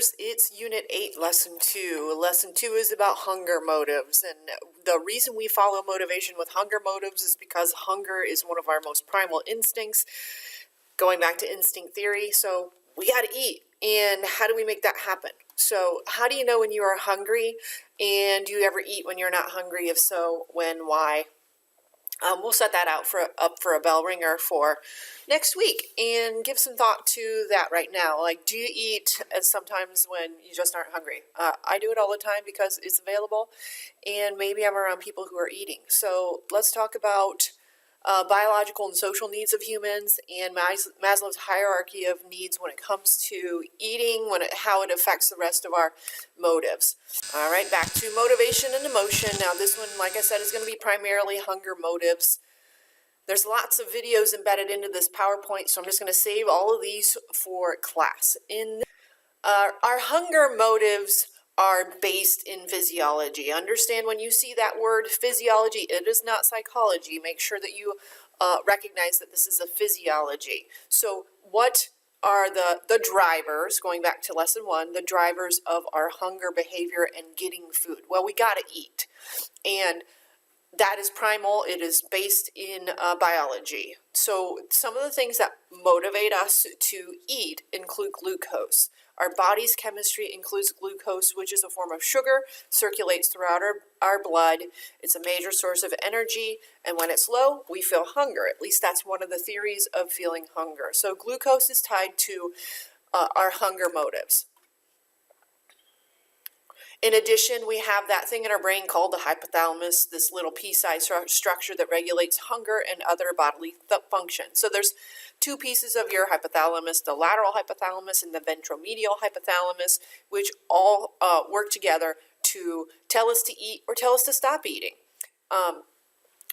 Hunters, it's Unit 8, Lesson 2. Lesson 2 is about hunger motives, and the reason we follow motivation with hunger motives is because hunger is one of our most primal instincts, going back to instinct theory, so we gotta eat. And how do we make that happen? So how do you know when you are hungry, and do you ever eat when you're not hungry? If so, when, why? We'll set that up for a bell ringer for next week and give some thought to that right now. Like, do you eat sometimes when you just aren't hungry? I do it all the time because it's available, and maybe I'm around people who are eating. So let's talk about biological and social needs of humans and Maslow's hierarchy of needs when it comes to eating, how it affects the rest of our motives. All right, back to motivation and emotion. Now this one, like I said, is going to be primarily hunger motives. There's lots of videos embedded into this PowerPoint, so I'm just going to save all of these for class. Our hunger motives are based in physiology. Understand, when you see that word physiology, it is not psychology. Make sure that you recognize that this is a physiology. So what are the drivers, going back to lesson 1, the drivers of our hunger behavior and getting food? Well, we got to eat. And that is primal. It is based in biology. So some of the things that motivate us to eat include glucose. Our body's chemistry includes glucose, which is a form of sugar, circulates throughout our blood. It's a major source of energy, and when it's low, we feel hunger. At least that's one of the theories of feeling hunger. So glucose is tied to our hunger motives. In addition, we have that thing in our brain called the hypothalamus, this little pea-sized structure that regulates hunger and other bodily functions. So there's two pieces of your hypothalamus, the lateral hypothalamus and the ventromedial hypothalamus, which all work together to tell us to eat or tell us to stop eating.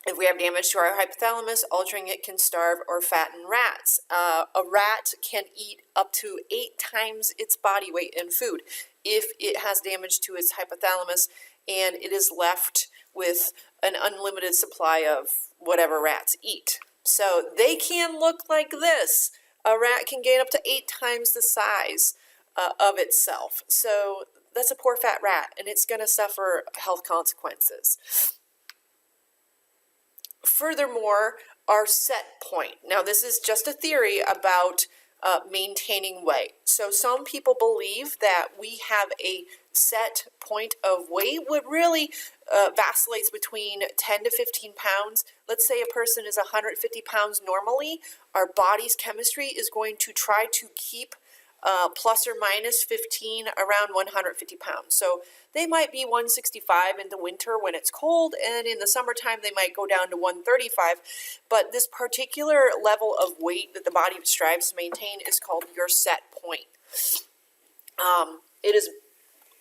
If we have damage to our hypothalamus, altering it can starve or fatten rats. A rat can eat up to 8 times its body weight in food if it has damage to its hypothalamus and it is left with an unlimited supply of whatever rats eat. So they can look like this. A rat can gain up to 8 times the size of itself. So that's a poor fat rat, and it's going to suffer health consequences. Furthermore, our set point. Now, this is just a theory about maintaining weight. So some people believe that we have a set point of weight, what really vacillates between 10 to 15 pounds. Let's say a person is 150 pounds normally. Our body's chemistry is going to try to keep plus or minus 15 around 150 pounds. So they might be 165 in the winter when it's cold, and in the summertime they might go down to 135. But this particular level of weight that the body strives to maintain is called your set point. It is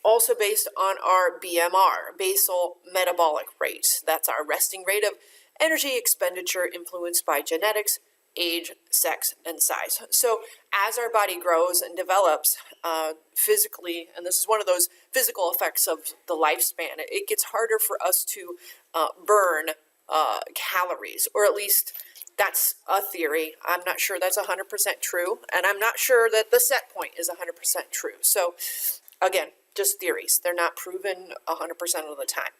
also based on our BMR, basal metabolic rate. That's our resting rate of energy expenditure influenced by genetics, age, sex, and size. So as our body grows and develops physically, and this is one of those physical effects of the lifespan, it gets harder for us to burn calories, or at least that's a theory. I'm not sure that's 100% true, and I'm not sure that the set point is 100% true. So again, just theories. They're not proven 100% of the time.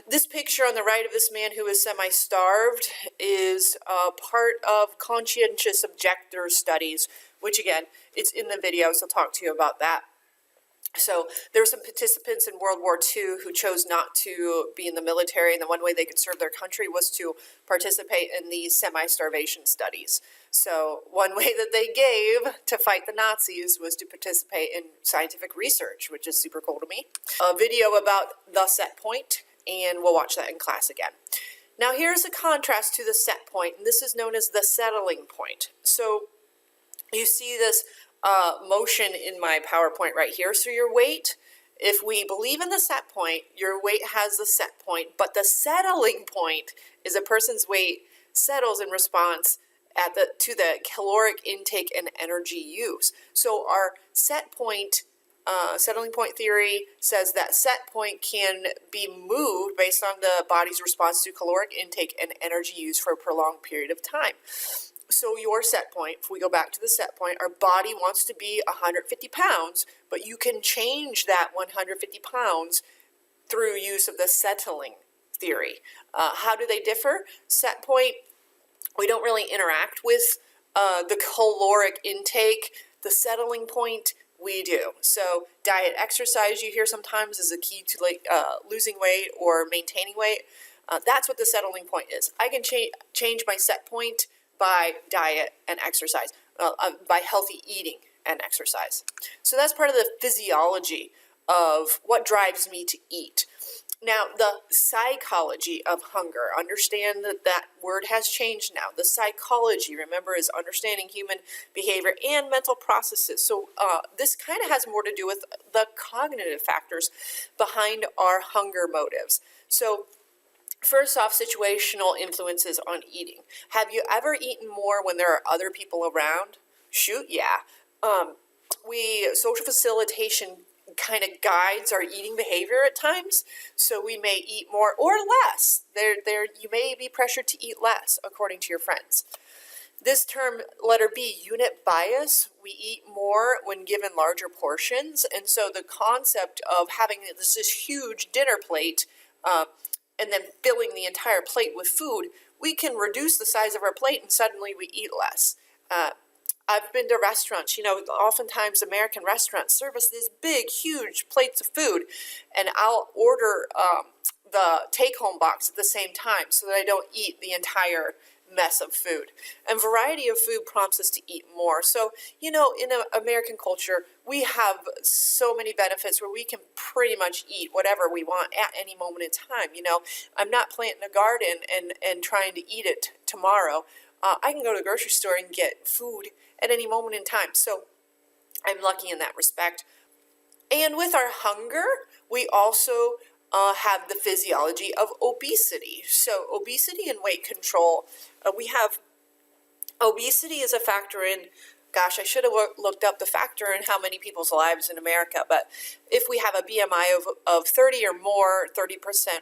This picture on the right of this man who is semi-starved is part of conscientious objector studies, which again, it's in the videos. I'll talk to you about that. So there were some participants in World War II who chose not to be in the military, and the one way they could serve their country was to participate in these semi-starvation studies. So one way that they gave to fight the Nazis was to participate in scientific research, which is super cool to me. A video about the set point, and we'll watch that in class again. Now here's a contrast to the set point, and this is known as the settling point. So you see this motion in my PowerPoint right here. So your weight, if we believe in the set point, your weight has the set point, but the settling point is a person's weight settles in response to the caloric intake and energy use. So our set point, settling point theory says that set point can be moved based on the body's response to caloric intake and energy use for a prolonged period of time. So your set point, if we go back to the set point, our body wants to be 150 pounds, but you can change that 150 pounds through use of the settling theory. How do they differ? Set point, we don't really interact with the caloric intake. The settling point, we do. So diet, exercise, you hear sometimes is a key to losing weight or maintaining weight. That's what the settling point is. I can change my set point by diet and exercise, by healthy eating and exercise. So that's part of the physiology of what drives me to eat. Now, the psychology of hunger, understand that that word has changed now. The psychology, remember, is understanding human behavior and mental processes. So this kind of has more to do with the cognitive factors behind our hunger motives. So first off, situational influences on eating. Have you ever eaten more when there are other people around? Shoot, yeah. Social facilitation kind of guides our eating behavior at times, so we may eat more or less. You may be pressured to eat less, according to your friends. This term, letter B, unit bias, we eat more when given larger portions, and so the concept of having this huge dinner plate and then filling the entire plate with food, we can reduce the size of our plate and suddenly we eat less. I've been to restaurants, oftentimes American restaurants serve us these big, huge plates of food, and I'll order the take-home box at the same time so that I don't eat the entire mess of food. And variety of food prompts us to eat more. So, in American culture, we have so many benefits where we can pretty much eat whatever we want at any moment in time. I'm not planting a garden and trying to eat it tomorrow. I can go to the grocery store and get food at any moment in time. So I'm lucky in that respect. And with our hunger, we also have the physiology of obesity. So obesity and weight control, we have obesity is a factor in, gosh, I should have looked up the factor in how many people's lives in America, but if we have a BMI of 30 or more, 30%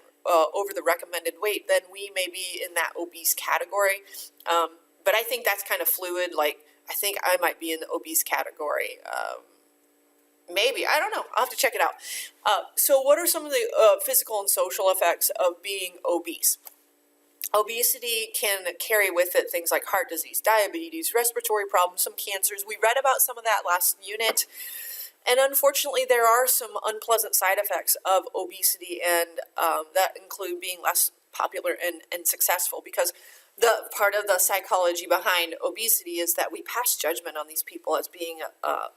over the recommended weight, then we may be in that obese category. But I think that's kind of fluid. I think I might be in the obese category. Maybe. I don't know. I'll have to check it out. So what are some of the physical and social effects of being obese? Obesity can carry with it things like heart disease, diabetes, respiratory problems, some cancers. We read about some of that last unit. And unfortunately, there are some unpleasant side effects of obesity, and that include being less popular and successful, because the part of the psychology behind obesity is that we pass judgment on these people as being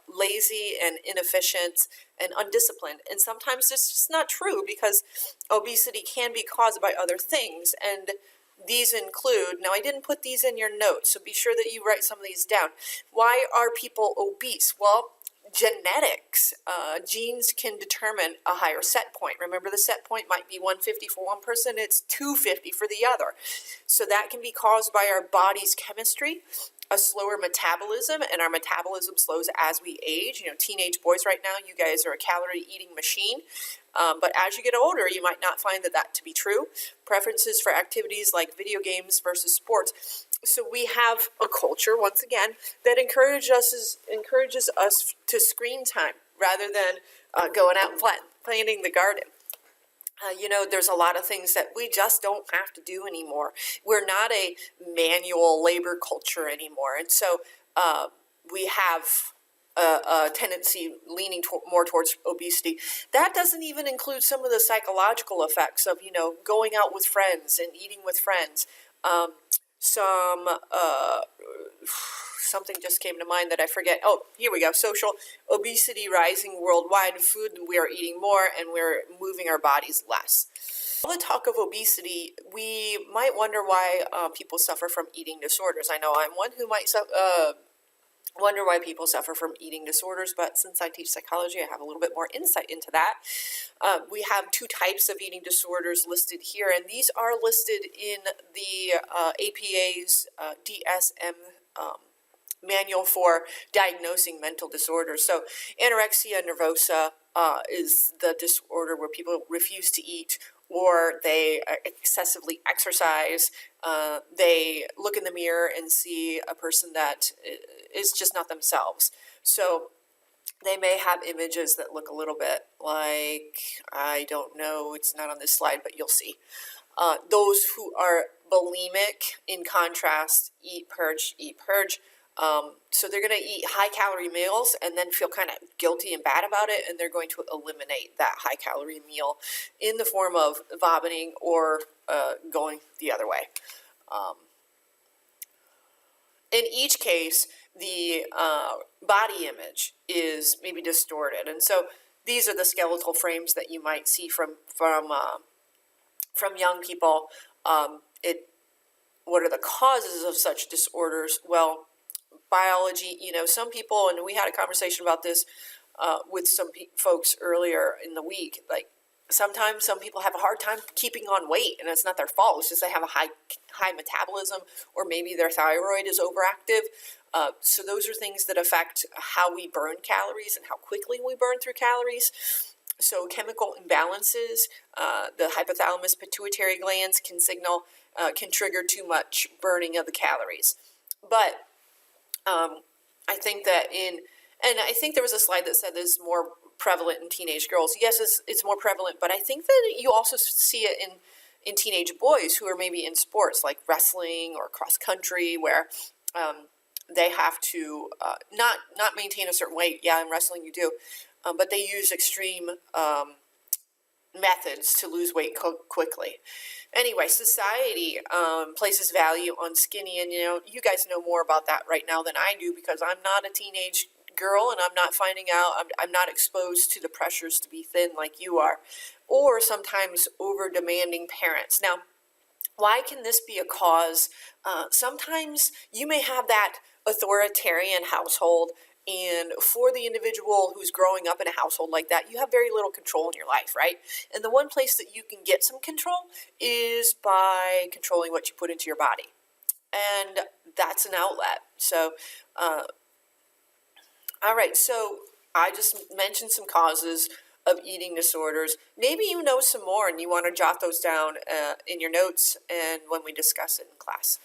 lazy and inefficient and undisciplined. And sometimes it's just not true, because obesity can be caused by other things. And these include, now I didn't put these in your notes, so be sure that you write some of these down. Why are people obese? Well, genetics. Genes can determine a higher set point. Remember, the set point might be 150 for one person, it's 250 for the other. So that can be caused by our body's chemistry, a slower metabolism, and our metabolism slows as we age. Teenage boys right now, you guys are a calorie eating machine. But as you get older, you might not find that to be true. Preferences for activities like video games versus sports. So we have a culture, once again, that encourages us to screen time rather than going out and planting the garden. There's a lot of things that we just don't have to do anymore. We're not a manual labor culture anymore. And so we have a tendency leaning more towards obesity. That doesn't even include some of the psychological effects of, going out with friends and eating with friends. Something just came to mind that I forget. Oh, here we go. Social obesity rising worldwide. Food, we are eating more and we're moving our bodies less. All the talk of obesity, we might wonder why people suffer from eating disorders. I know I'm one who might wonder why people suffer from eating disorders, but since I teach psychology, I have a little bit more insight into that. We have two types of eating disorders listed here, and these are listed in the APA's DSM manual for diagnosing mental disorders. So anorexia nervosa is the disorder where people refuse to eat, or they excessively exercise. They look in the mirror and see a person that is just not themselves. So they may have images that look a little bit like, I don't know, it's not on this slide, but you'll see. Those who are bulimic, in contrast, eat, purge, eat, purge. So they're going to eat high-calorie meals and then feel kind of guilty and bad about it, and they're going to eliminate that high-calorie meal in the form of vomiting or going the other way. In each case, the body image is maybe distorted, and so these are the skeletal frames that you might see from young people. What are the causes of such disorders? Well, biology, some people, and we had a conversation about this with some folks earlier in the week, like sometimes some people have a hard time keeping on weight, and it's not their fault. It's just they have a high metabolism, or maybe their thyroid is overactive. So those are things that affect how we burn calories and how quickly we burn through calories. So chemical imbalances, the hypothalamus pituitary glands can trigger too much burning of the calories. But I think that and I think there was a slide that said this is more prevalent in teenage girls. Yes, it's more prevalent, but I think that you also see it in teenage boys who are maybe in sports like wrestling or cross country, where they have to not maintain a certain weight. Yeah, in wrestling you do, but they use extreme methods to lose weight quickly. Anyway, society places value on skinny, and you guys know more about that right now than I do, because I'm not a teenage girl and I'm not finding out, I'm not exposed to the pressures to be thin like you are, or sometimes over demanding parents. Now, why can this be a cause? Sometimes you may have that authoritarian household, and for the individual who's growing up in a household like that, you have very little control in your life, right? And the one place that you can get some control is by controlling what you put into your body. And that's an outlet. So, all right, so I just mentioned some causes of eating disorders. Maybe you know some more and you want to jot those down in your notes and when we discuss it in class.